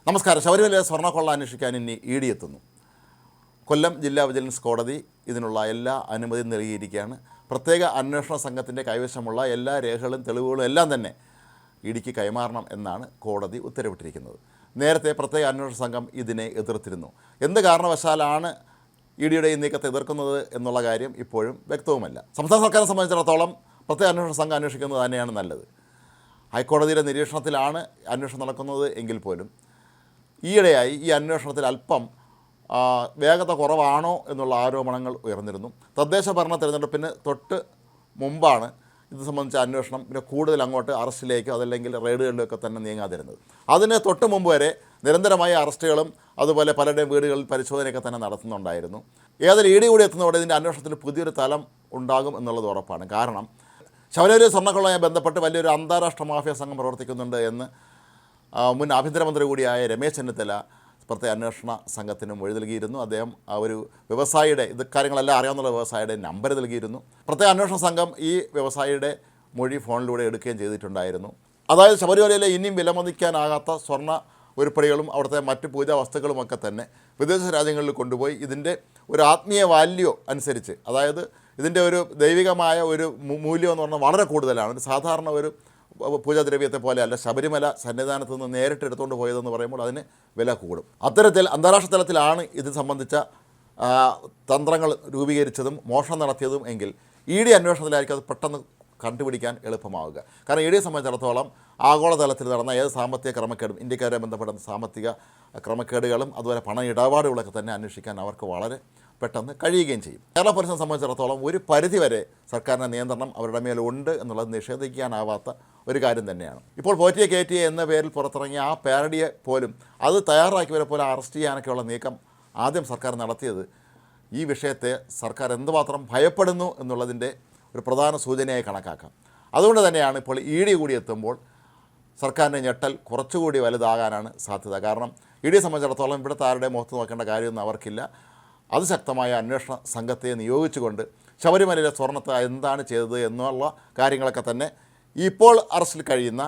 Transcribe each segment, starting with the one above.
നമസ്കാരം. ശബരിമല സ്വർണ്ണക്കൊള്ള അന്വേഷിക്കാൻ ഇനി ഇ ഡി എത്തുന്നു. കൊല്ലം ജില്ലാ വിജിലൻസ് കോടതി ഇതിനുള്ള എല്ലാ അനുമതിയും നൽകിയിരിക്കുകയാണ്. പ്രത്യേക അന്വേഷണ സംഘത്തിൻ്റെ കൈവശമുള്ള എല്ലാ രേഖകളും തെളിവുകളും എല്ലാം തന്നെ ഇ ഡിക്ക് കൈമാറണം എന്നാണ് കോടതി ഉത്തരവിട്ടിരിക്കുന്നത്. നേരത്തെ പ്രത്യേക അന്വേഷണ സംഘം ഇതിനെ എതിർത്തിരുന്നു. എന്ത് കാരണവശാലാണ് ഇ ഡിയുടെ ഈ നീക്കത്തെ എതിർക്കുന്നത് എന്നുള്ള കാര്യം ഇപ്പോഴും വ്യക്തവുമല്ല. സംസ്ഥാന സർക്കാരിനെ സംബന്ധിച്ചിടത്തോളം പ്രത്യേക അന്വേഷണ സംഘം അന്വേഷിക്കുന്നത് തന്നെയാണ് നല്ലത്. ഹൈക്കോടതിയുടെ നിരീക്ഷണത്തിലാണ് അന്വേഷണം നടക്കുന്നത് എങ്കിൽ പോലും ഈയിടെയായി ഈ അന്വേഷണത്തിൽ അല്പം വേഗത കുറവാണോ എന്നുള്ള ആരോപണങ്ങൾ ഉയർന്നിരുന്നു. തദ്ദേശ ഭരണ തിരഞ്ഞെടുപ്പിന് തൊട്ട് മുമ്പാണ് ഇത് സംബന്ധിച്ച അന്വേഷണം പിന്നെ കൂടുതൽ അങ്ങോട്ട് അറസ്റ്റിലേക്കോ അതല്ലെങ്കിൽ റെയ്ഡുകളിലേക്കോ തന്നെ നീങ്ങാതിരുന്നത്. അതിന് തൊട്ട് മുമ്പ് വരെ നിരന്തരമായ അറസ്റ്റുകളും അതുപോലെ പലരുടെയും വീടുകളിൽ പരിശോധനയൊക്കെ തന്നെ നടത്തുന്നുണ്ടായിരുന്നു. ഏതായാലും ഇ ഡി കൂടി എത്തുന്നതോടെ ഇതിൻ്റെ അന്വേഷണത്തിൽ പുതിയൊരു തലം ഉണ്ടാകും എന്നുള്ളത് ഉറപ്പാണ്. കാരണം ശബരിമല സ്വർണ്ണക്കൊള്ളയുമായി ബന്ധപ്പെട്ട് വലിയൊരു അന്താരാഷ്ട്ര മാഫിയ സംഘം പ്രവർത്തിക്കുന്നുണ്ട് എന്ന് മുൻ ആഭ്യന്തരമന്ത്രി കൂടിയായ രമേശ് ചെന്നിത്തല പ്രത്യേക അന്വേഷണ സംഘത്തിന് മൊഴി നൽകിയിരുന്നു. അദ്ദേഹം ഒരു വ്യവസായിയുടെ ഇത് കാര്യങ്ങളെല്ലാം അറിയാവുന്ന വ്യവസായിയുടെ നമ്പർ നൽകിയിരുന്നു. പ്രത്യേക അന്വേഷണ സംഘം ഈ വ്യവസായിയുടെ മൊഴി ഫോണിലൂടെ എടുക്കുകയും ചെയ്തിട്ടുണ്ടായിരുന്നു. അതായത് ശബരിമലയിലെ ഇനിയും വിലമതിക്കാനാകാത്ത സ്വർണ്ണ ഉരുപ്പടികളും അവിടുത്തെ മറ്റ് പൂജാ വസ്തുക്കളുമൊക്കെ തന്നെ വിദേശ രാജ്യങ്ങളിൽ കൊണ്ടുപോയി ഇതിൻ്റെ ഒരു ആത്മീയ വാല്യൂ അനുസരിച്ച്, അതായത് ഇതിൻ്റെ ഒരു ദൈവികമായ ഒരു മൂല്യം എന്ന് പറഞ്ഞാൽ വളരെ കൂടുതലാണ്. ഒരു സാധാരണ ഒരു പൂജാദ്രവ്യത്തെ പോലെയല്ല ശബരിമല സന്നിധാനത്ത് നിന്ന് നേരിട്ട് എടുത്തുകൊണ്ട് പോയതെന്ന് പറയുമ്പോൾ അതിന് വില കൂടും. അത്തരത്തിൽ അന്താരാഷ്ട്ര തലത്തിലാണ് ഇത് സംബന്ധിച്ച തന്ത്രങ്ങൾ രൂപീകരിച്ചതും മോഷണം നടത്തിയതും എങ്കിൽ ഇ ഡി അന്വേഷണത്തിലായിരിക്കും അത് പെട്ടെന്ന് കണ്ടുപിടിക്കാൻ എളുപ്പമാവുക. കാരണം ഇ ഡിയെ സംബന്ധിച്ചിടത്തോളം ആഗോളതലത്തിൽ നടന്ന ഏത് സാമ്പത്തിക ക്രമക്കേടും ഇന്ത്യക്കാരെ ബന്ധപ്പെടുന്ന സാമ്പത്തിക ക്രമക്കേടുകളും അതുപോലെ പണ ഇടപാടുകളൊക്കെ തന്നെ അന്വേഷിക്കാൻ അവർക്ക് വളരെ പെട്ടെന്ന് കഴിയുകയും ചെയ്യും. കേരള പോലീസിനെ സംബന്ധിച്ചിടത്തോളം ഒരു പരിധിവരെ സർക്കാരിൻ്റെ നിയന്ത്രണം അവരുടെ മേലുണ്ട് എന്നുള്ളത് നിഷേധിക്കാനാവാത്ത ഒരു കാര്യം തന്നെയാണ്. ഇപ്പോൾ പോറ്റിയെ കയറ്റിയെ എന്ന പേരിൽ പുറത്തിറങ്ങിയ ആ പാരഡിയെ പോലും അത് തയ്യാറാക്കിയവരെ പോലെ അറസ്റ്റ് ചെയ്യാനൊക്കെയുള്ള നീക്കം ആദ്യം സർക്കാർ നടത്തിയത് ഈ വിഷയത്തെ സർക്കാർ എന്തുമാത്രം ഭയപ്പെടുന്നു എന്നുള്ളതിൻ്റെ ഒരു പ്രധാന സൂചനയായി കണക്കാക്കാം. അതുകൊണ്ട് തന്നെയാണ് ഇപ്പോൾ ഇ ഡി കൂടി എത്തുമ്പോൾ സർക്കാരിൻ്റെ ഞെട്ടൽ കുറച്ചുകൂടി വലുതാകാനാണ് സാധ്യത. കാരണം ഇ ഡിയെ സംബന്ധിച്ചിടത്തോളം ഇവിടുത്തെ ആരുടെ മുഖത്ത് നോക്കേണ്ട കാര്യമൊന്നും അവർക്കില്ല. അതിശക്തമായ അന്വേഷണ സംഘത്തെ നിയോഗിച്ചുകൊണ്ട് ശബരിമലയിലെ സ്വർണ്ണത്തെ എന്താണ് ചെയ്തത് എന്നുള്ള കാര്യങ്ങളൊക്കെ തന്നെ ഇപ്പോൾ അറസ്റ്റിൽ കഴിയുന്ന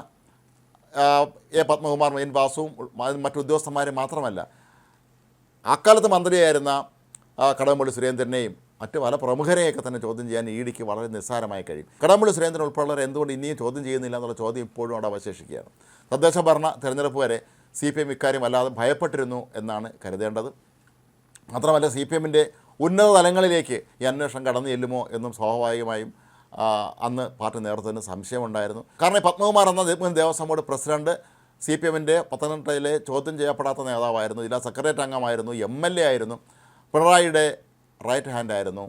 എ പത്മകുമാർ, എൻ വാസുവും മറ്റു ഉദ്യോഗസ്ഥന്മാരും മാത്രമല്ല, അക്കാലത്ത് മന്ത്രിയായിരുന്ന കടകംപള്ളി സുരേന്ദ്രനെയും മറ്റ് പല പ്രമുഖരെയൊക്കെ തന്നെ ചോദ്യം ചെയ്യാൻ ഇ ഡിക്ക് വളരെ നിസ്സാരമായി കഴിയും. കടകംപള്ളി സുരേന്ദ്രൻ ഉൾപ്പെടെയുള്ളവർ എന്തുകൊണ്ട് ഇനിയും ചോദ്യം ചെയ്യുന്നില്ല എന്നുള്ള ചോദ്യം ഇപ്പോഴും അവിടെ അവശേഷിക്കുകയാണ്. തദ്ദേശ ഭരണ തിരഞ്ഞെടുപ്പ് വരെ CPM ഇക്കാര്യം വല്ലാതെ ഭയപ്പെട്ടിരുന്നു എന്നാണ് കരുതേണ്ടത്. മാത്രമല്ല CPMൻ്റെ ഉന്നത തലങ്ങളിലേക്ക് ഈ അന്വേഷണം കടന്നു ചെല്ലുമോ എന്നും സ്വാഭാവികമായും അന്ന് പാർട്ടി നേതൃത്വത്തിന് സംശയമുണ്ടായിരുന്നു. കാരണം പത്മകുമാർ എന്ന മുൻ ദേവസ്വം ബോർഡ് പ്രസിഡന്റ് CPMൻ്റെ പത്തനംതിട്ടയിലെ ചോദ്യം ചെയ്യപ്പെടാത്ത നേതാവായിരുന്നു, ജില്ലാ സെക്രട്ടേറിയറ്റ് അംഗമായിരുന്നു, MLA ആയിരുന്നു, പിണറായിയുടെ റൈറ്റ് ഹാൻഡ് ആയിരുന്നു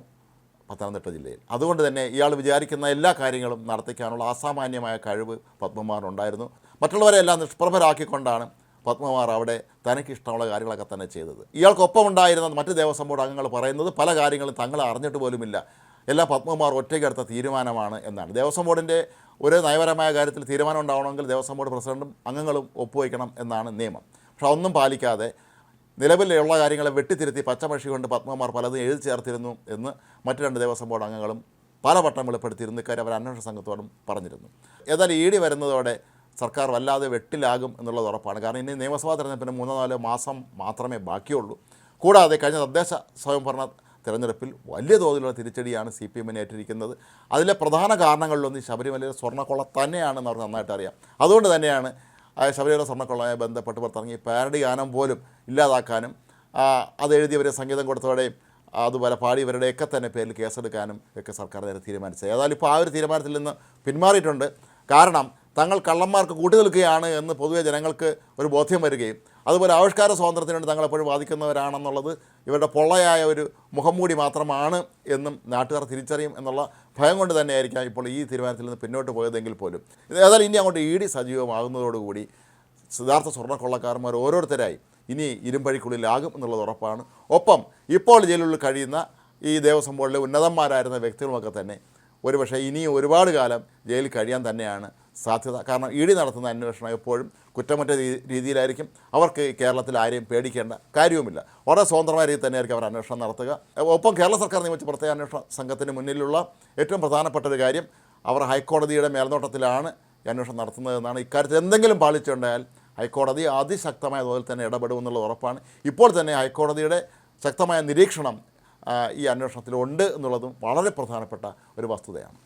പത്തനംതിട്ട ജില്ലയിൽ. അതുകൊണ്ട് തന്നെ ഇയാൾ വിചാരിക്കുന്ന എല്ലാ കാര്യങ്ങളും നടത്തിക്കാനുള്ള അസാമാന്യമായ കഴിവ് പത്മകുമാറിനുണ്ടായിരുന്നു. മറ്റുള്ളവരെ എല്ലാം നിഷ്പ്രഭരാക്കിക്കൊണ്ടാണ് പത്മകുമാർ അവിടെ തനിക്കിഷ്ടമുള്ള കാര്യങ്ങളൊക്കെ തന്നെ ചെയ്തത്. ഇയാൾക്കൊപ്പം ഉണ്ടായിരുന്ന മറ്റ് ദേവസ്വം ബോർഡ് അംഗങ്ങൾ പറയുന്നത് പല കാര്യങ്ങളും തങ്ങൾ അറിഞ്ഞിട്ട് പോലുമില്ല, എല്ലാം പത്മകുമാർ ഒറ്റയ്ക്കെടുത്ത തീരുമാനമാണ് എന്നാണ്. ദേവസ്വം ബോർഡിൻ്റെ ഒരു നയപരമായ കാര്യത്തിൽ തീരുമാനം ഉണ്ടാവണമെങ്കിൽ ദേവസ്വം ബോർഡ് പ്രസിഡൻറ്റും അംഗങ്ങളും ഒപ്പുവയ്ക്കണം എന്നാണ് നിയമം. പക്ഷെ ഒന്നും പാലിക്കാതെ നിലവിലുള്ള കാര്യങ്ങളെ വെട്ടിത്തിരുത്തി പച്ചമഷി കൊണ്ട് പത്മകുമാർ പലതും എഴുതി ചേർത്തിരുന്നു എന്ന് മറ്റ് 2 ദേവസ്വം ബോർഡ് അംഗങ്ങളും പലവട്ടം വെളിപ്പെടുത്തിയിരുന്നു. ഇക്കാര്യം അവർ അന്വേഷണ സംഘത്തോടും പറഞ്ഞിരുന്നു. ഏതായാലും ഇ ഡി വരുന്നതോടെ സർക്കാർ വല്ലാതെ വെട്ടിലാകും എന്നുള്ളത് ഉറപ്പാണ്. കാരണം ഇനി നിയമസഭാ തെരഞ്ഞെടുപ്പിന് 3-4 മാസം മാത്രമേ ബാക്കിയുള്ളൂ. കൂടാതെ കഴിഞ്ഞ തദ്ദേശ സ്വയംഭരണ തിരഞ്ഞെടുപ്പിൽ വലിയ തോതിലുള്ള തിരിച്ചടിയാണ് CPMനെ ഏറ്റിരിക്കുന്നത്. അതിലെ പ്രധാന കാരണങ്ങളിലൊന്ന് ശബരിമലയിലെ സ്വർണ്ണക്കൊള്ള തന്നെയാണെന്ന് അവർക്ക് നന്നായിട്ട് അറിയാം. അതുകൊണ്ട് തന്നെയാണ് ശബരിമല സ്വർണ്ണക്കൊള്ളയുമായി ബന്ധപ്പെട്ട് പുറത്തിറങ്ങി പാരഡി ഗാനം പോലും ഇല്ലാതാക്കാനും അത് എഴുതിയവരെ സംഗീതം കൊടുത്തവരുടെയും അതുപോലെ പാടിയവരുടെയൊക്കെ തന്നെ പേരിൽ കേസെടുക്കാനും ഒക്കെ സർക്കാർ നേരെ തീരുമാനിച്ചത്. ഏതായാലും ഇപ്പോൾ ആ ഒരു തീരുമാനത്തിൽ നിന്ന് പിന്മാറിയിട്ടുണ്ട്. കാരണം തങ്ങൾ കള്ളന്മാർക്ക് കൂട്ടുനിൽക്കുകയാണ് എന്ന് പൊതുവെ ജനങ്ങൾക്ക് ഒരു ബോധ്യം വരികയും അതുപോലെ ആവിഷ്കാര സ്വാതന്ത്ര്യത്തിന് വേണ്ടി തങ്ങളെപ്പോഴും വാദിക്കുന്നവരാണെന്നുള്ളത് ഇവരുടെ പൊള്ളയായ ഒരു മുഖംമൂടി മാത്രമാണ് എന്നും നാട്ടുകാർ തിരിച്ചറിയും എന്നുള്ള ഭയം കൊണ്ട് തന്നെയായിരിക്കാം ഇപ്പോൾ ഈ തീരുമാനത്തിൽ നിന്ന് പിന്നോട്ട് പോയതെങ്കിൽ പോലും. ഏതായാലും ഇനി അങ്ങോട്ട് ഇ ഡി സജീവമാകുന്നതോടുകൂടി യഥാർത്ഥ സ്വർണ്ണക്കൊള്ളക്കാരന്മാർ ഓരോരുത്തരായി ഇനി ഇരുമ്പഴിക്കുള്ളിലാകും എന്നുള്ളത് ഉറപ്പാണ്. ഒപ്പം ഇപ്പോൾ ജയിലുള്ളിൽ കഴിയുന്ന ഈ ദേവസ്വം ബോർഡിലെ ഉന്നതന്മാരായിരുന്ന വ്യക്തികളുമൊക്കെ തന്നെ ഒരുപക്ഷെ ഇനിയും ഒരുപാട് കാലം ജയിലിൽ കഴിയാൻ തന്നെയാണ് സാധ്യത. കാരണം ഇ ഡി നടത്തുന്ന അന്വേഷണം എപ്പോഴും കുറ്റമറ്റ രീതിയിലായിരിക്കും. അവർക്ക് കേരളത്തിൽ ആരെയും പേടിക്കേണ്ട കാര്യവുമില്ല. വളരെ സ്വതന്ത്രമായ രീതിയിൽ തന്നെയായിരിക്കും അവർ അന്വേഷണം നടത്തുക. ഒപ്പം കേരള സർക്കാർ നിയമിച്ച പ്രത്യേക അന്വേഷണ സംഘത്തിന് മുന്നിലുള്ള ഏറ്റവും പ്രധാനപ്പെട്ട ഒരു കാര്യം അവർ ഹൈക്കോടതിയുടെ മേൽനോട്ടത്തിലാണ് ഈ അന്വേഷണം നടത്തുന്നതെന്നാണ്. ഇക്കാര്യത്തിൽ എന്തെങ്കിലും പാളിച്ചുണ്ടായാൽ ഹൈക്കോടതി അതിശക്തമായ തോതിൽ തന്നെ ഇടപെടുമെന്നുള്ള ഉറപ്പാണ്. ഇപ്പോൾ തന്നെ ഹൈക്കോടതിയുടെ ശക്തമായ നിരീക്ഷണം ഈ അന്വേഷണത്തിലുണ്ട് എന്നുള്ളതും വളരെ പ്രധാനപ്പെട്ട ഒരു വസ്തുതയാണ്.